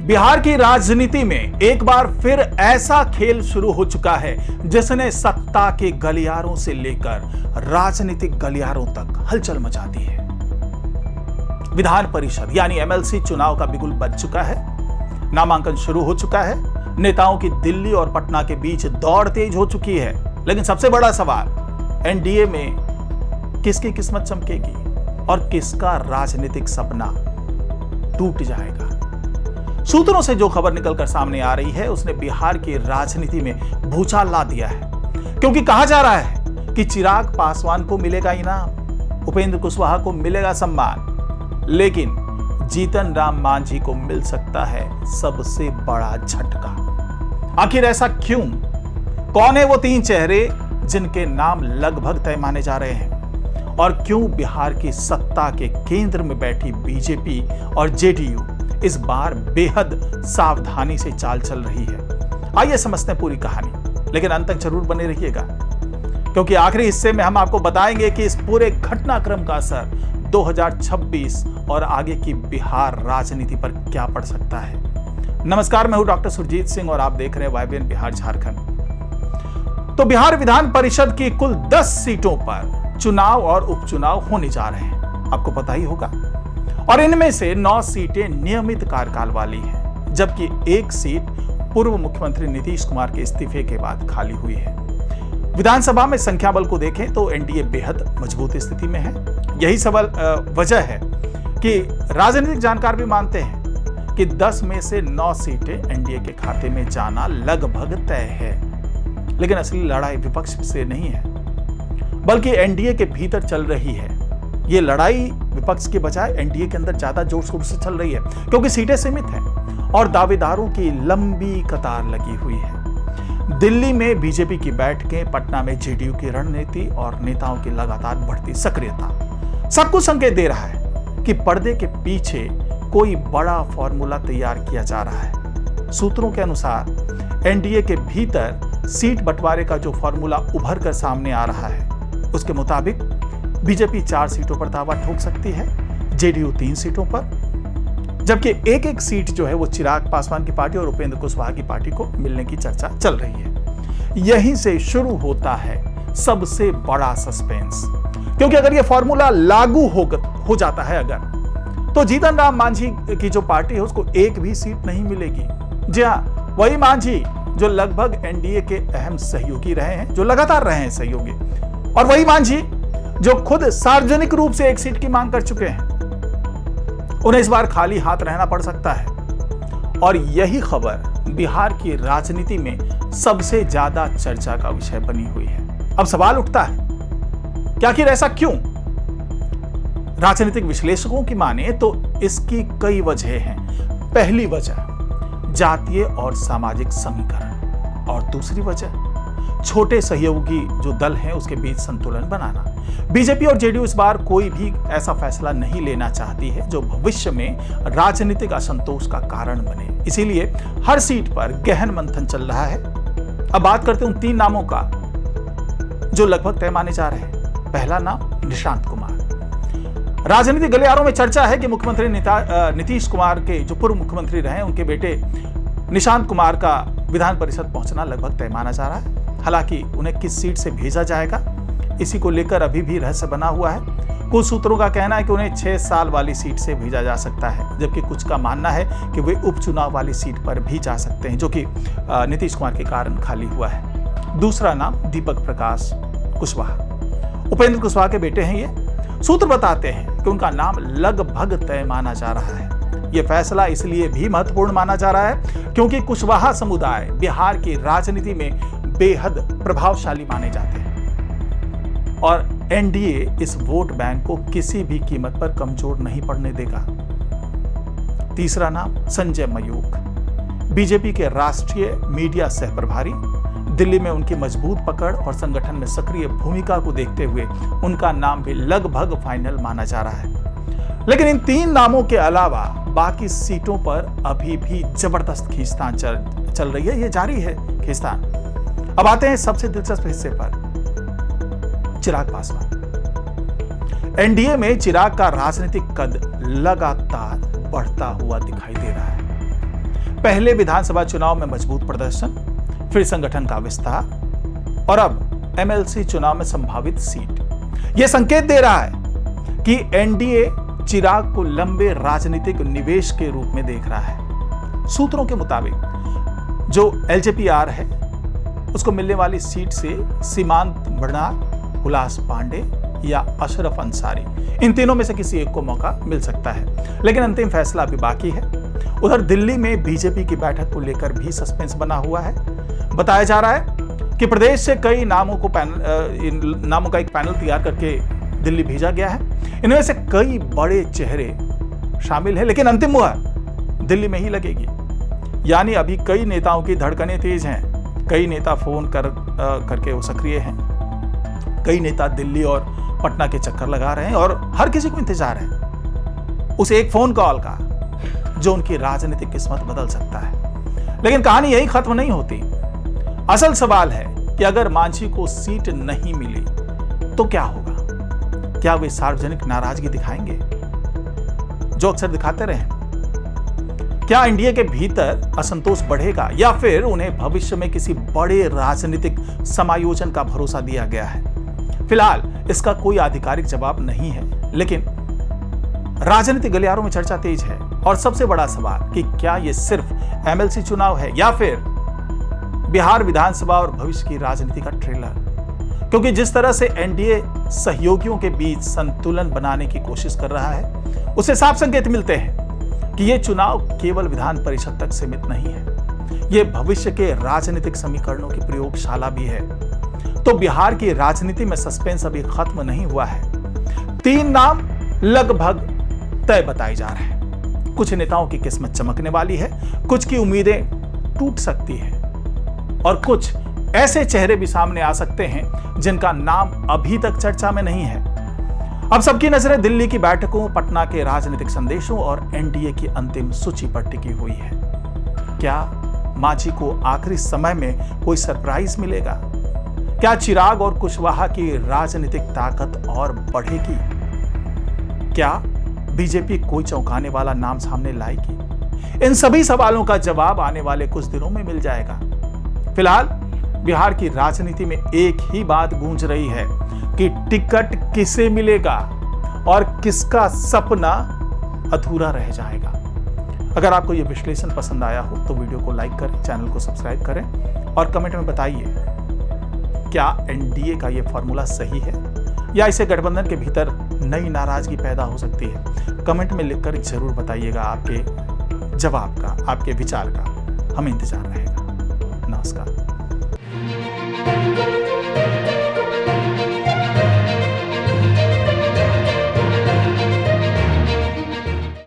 बिहार की राजनीति में एक बार फिर ऐसा खेल शुरू हो चुका है जिसने सत्ता के गलियारों से लेकर राजनीतिक गलियारों तक हलचल मचा दी है। विधान परिषद यानी एमएलसी चुनाव का बिगुल बज चुका है। नामांकन शुरू हो चुका है। नेताओं की दिल्ली और पटना के बीच दौड़ तेज हो चुकी है। लेकिन सबसे बड़ा सवाल, एनडीए में किसकी किस्मत चमकेगी और किसका राजनीतिक सपना टूट जाएगा। सूत्रों से जो खबर निकलकर सामने आ रही है उसने बिहार की राजनीति में भूचाल ला दिया है, क्योंकि कहा जा रहा है कि चिराग पासवान को मिलेगा इनाम, उपेंद्र कुशवाहा को मिलेगा सम्मान, लेकिन जीतन राम मांझी को मिल सकता है सबसे बड़ा झटका। आखिर ऐसा क्यों? कौन है वो तीन चेहरे जिनके नाम लगभग तय माने जा रहे हैं? और क्यों बिहार की सत्ता के केंद्र में बैठी बीजेपी और जेडीयू इस बार बेहद सावधानी से चाल चल रही है? आइए समझते हैं पूरी कहानी, लेकिन अंत तक जरूर बने रहिएगा, क्योंकि आखिरी हिस्से में हम आपको बताएंगे कि इस पूरे घटनाक्रम का असर 2026 और आगे की बिहार राजनीति पर क्या पड़ सकता है। नमस्कार, मैं हूं डॉक्टर सुरजीत सिंह और आप देख रहे हैं वाइब्रेंट बिहार झारखंड। तो बिहार विधान परिषद की कुल 10 सीटों पर चुनाव और उपचुनाव होने जा रहे हैं, आपको पता ही होगा। और इनमें से 9 सीटें नियमित कार्यकाल वाली हैं, जबकि एक सीट पूर्व मुख्यमंत्री नीतीश कुमार के इस्तीफे के बाद खाली हुई है। विधानसभा में संख्या बल को देखें तो एनडीए बेहद मजबूत स्थिति में है। यही वजह है कि राजनीतिक जानकार भी मानते हैं कि 10 में से 9 सीटें एनडीए के खाते में जाना लगभग तय है। लेकिन असली लड़ाई विपक्ष से नहीं है, बल्कि एनडीए के भीतर चल रही है। ये लड़ाई विपक्ष के बजाय एनडीए के अंदर ज्यादा जोर शोर से चल रही है, क्योंकि सीटें सीमित हैं और दावेदारों की लंबी कतार लगी हुई है। दिल्ली में बीजेपी की बैठकें, पटना में जेडीयू की रणनीति और नेताओं की लगातार बढ़ती सक्रियता सब कुछ संकेत दे रहा है कि पर्दे के पीछे कोई बड़ा फॉर्मूला तैयार किया जा रहा है। सूत्रों के अनुसार एनडीए के भीतर सीट बंटवारे का जो फॉर्मूला उभर कर सामने आ रहा है, उसके मुताबिक बीजेपी 4 सीटों पर दावा ठोक सकती है, जेडीयू 3 सीटों पर, जबकि एक एक सीट जो है वो चिराग पासवान की पार्टी और उपेंद्र कुशवाहा की पार्टी को मिलने की चर्चा चल रही है। यहीं से शुरू होता है सबसे बड़ा सस्पेंस, क्योंकि अगर ये फॉर्मूला लागू हो जाता है अगर, तो जीतन राम मांझी की जो पार्टी है उसको एक भी सीट नहीं मिलेगी। जी हाँ, वही मांझी जो लगभग एनडीए के अहम सहयोगी रहे हैं, जो लगातार रहे हैं सहयोगी, और वही मांझी जो खुद सार्वजनिक रूप से एक सीट की मांग कर चुके हैं। उन्हें इस बार खाली हाथ रहना पड़ सकता है। और यही खबर बिहार की राजनीति में सबसे ज्यादा चर्चा का विषय बनी हुई है। अब सवाल उठता है कि आखिर ऐसा क्यों? राजनीतिक विश्लेषकों की माने तो इसकी कई वजह हैं। पहली वजह जातीय और सामाजिक समीकरण, और दूसरी वजह छोटे सहयोगी जो दल हैं उसके बीच संतुलन बनाना। बीजेपी और जेडीयू इस बार कोई भी ऐसा फैसला नहीं लेना चाहती है जो भविष्य में राजनीतिक असंतोष का कारण बने, इसीलिए हर सीट पर गहन मंथन चल रहा है। अब बात करते हैं उन 3 नामों का जो लगभग तय माने जा रहे हैं। पहला नाम निशांत कुमार। राजनीतिक गलियारों में चर्चा है कि मुख्यमंत्री नीतीश कुमार के जो पूर्व मुख्यमंत्री रहे उनके बेटे निशांत कुमार का विधान परिषद पहुंचना लगभग तय माना जा रहा है। हालांकि उन्हें किस सीट से भेजा जाएगा, इसी को लेकर अभी भी रहस्य बना हुआ है। कुछ सूत्रों का कहना है कि उन्हें 6 साल वाली सीट से भेजा जा सकता है, जबकि कुछ का मानना है कि वे उपचुनाव वाली सीट पर भी जा सकते हैं, जो कि नीतीश कुमार के कारण खाली हुआ है। दूसरा नाम दीपक प्रकाश कुशवाहा, उपेंद्र कुशवाहा के बेटे हैं ये। सूत्र बताते हैं कि उनका नाम लगभग तय माना जा रहा है। यह फैसला इसलिए भी महत्वपूर्ण माना जा रहा है क्योंकि कुशवाहा समुदाय बिहार की राजनीति में बेहद प्रभावशाली माने जाते हैं और एनडीए इस वोट बैंक को किसी भी कीमत पर कमजोर नहीं पड़ने देगा। तीसरा नाम संजय मयूख, बीजेपी के राष्ट्रीय मीडिया सह प्रभारी। दिल्ली में उनकी मजबूत पकड़ और संगठन में सक्रिय भूमिका को देखते हुए उनका नाम भी लगभग फाइनल माना जा रहा है। लेकिन इन 3 नामों के अलावा बाकी सीटों पर अभी भी जबरदस्त खींचतान चल रही है। ये जारी है खींचतान। अब आते हैं सबसे दिलचस्प हिस्से पर, चिराग पासवान। एनडीए में चिराग का राजनीतिक कद लगातार बढ़ता हुआ दिखाई दे रहा है। पहले विधानसभा चुनाव में मजबूत प्रदर्शन, फिर संगठन का विस्तार और अब एमएलसी चुनाव में संभावित सीट। यह संकेत दे रहा है कि एनडीए चिराग को लंबे राजनीतिक निवेश के रूप में देख रहा है। सूत्रों के मुताबिक जो एलजेपीआर है उसको मिलने वाली सीट से सीमांत बर्नार, हुलास पांडे या अशरफ अंसारी, इन तीनों में से किसी एक को मौका मिल सकता है, लेकिन अंतिम फैसला अभी बाकी है। उधर दिल्ली में बीजेपी की बैठक को लेकर भी सस्पेंस बना हुआ है। बताया जा रहा है कि प्रदेश से कई नामों का एक पैनल तैयार करके दिल्ली भेजा गया है। इनमें से कई बड़े चेहरे शामिल हैं, लेकिन अंतिम मुहर दिल्ली में ही लगेगी। यानी अभी कई नेताओं की धड़कनें तेज हैं, कई नेता फोन करके वो सक्रिय हैं, कई नेता दिल्ली और पटना के चक्कर लगा रहे हैं और हर किसी को इंतजार है उस एक फोन कॉल का जो उनकी राजनीतिक किस्मत बदल सकता है। लेकिन कहानी यही खत्म नहीं होती। असल सवाल है कि अगर मांझी को सीट नहीं मिली तो क्या होगा? क्या वे सार्वजनिक नाराजगी दिखाएंगे जो अक्सर दिखाते रहे? क्या एनडीए के भीतर असंतोष बढ़ेगा या फिर उन्हें भविष्य में किसी बड़े राजनीतिक समायोजन का भरोसा दिया गया है? फिलहाल इसका कोई आधिकारिक जवाब नहीं है, लेकिन राजनीतिक गलियारों में चर्चा तेज है। और सबसे बड़ा सवाल कि क्या यह सिर्फ एमएलसी चुनाव है या फिर बिहार विधानसभा और भविष्य की राजनीति का ट्रेलर? क्योंकि जिस तरह से एनडीए सहयोगियों के बीच संतुलन बनाने की कोशिश कर रहा है, उससे साफ संकेत मिलते हैं कि यह चुनाव केवल विधान परिषद तक सीमित नहीं है, यह भविष्य के राजनीतिक समीकरणों की प्रयोगशाला भी है। तो बिहार की राजनीति में सस्पेंस अभी खत्म नहीं हुआ है। 3 नाम लगभग तय बताए जा रहे हैं। कुछ नेताओं की किस्मत चमकने वाली है, कुछ की उम्मीदें टूट सकती है और कुछ ऐसे चेहरे भी सामने आ सकते हैं जिनका नाम अभी तक चर्चा में नहीं है। अब सबकी नजरें दिल्ली की बैठकों, पटना के राजनीतिक संदेशों और एनडीए की अंतिम सूची पर टिकी हुई है। क्या मांझी को आखिरी समय में कोई सरप्राइज मिलेगा? क्या चिराग और कुशवाहा की राजनीतिक ताकत और बढ़ेगी? क्या बीजेपी कोई चौंकाने वाला नाम सामने लाएगी? इन सभी सवालों का जवाब आने वाले कुछ दिनों में मिल जाएगा। फिलहाल बिहार की राजनीति में एक ही बात गूंज रही है कि टिकट किसे मिलेगा और किसका सपना अधूरा रह जाएगा। अगर आपको यह विश्लेषण पसंद आया हो तो वीडियो को लाइक करें, चैनल को सब्सक्राइब करें और कमेंट में बताइए क्या एनडीए का यह फॉर्मूला सही है या इसे गठबंधन के भीतर नई नाराजगी पैदा हो सकती है? कमेंट में लिखकर जरूर बताइएगा आपके जवाब का, आपके विचार का। हमें इंतजार रहेगा। नमस्कार।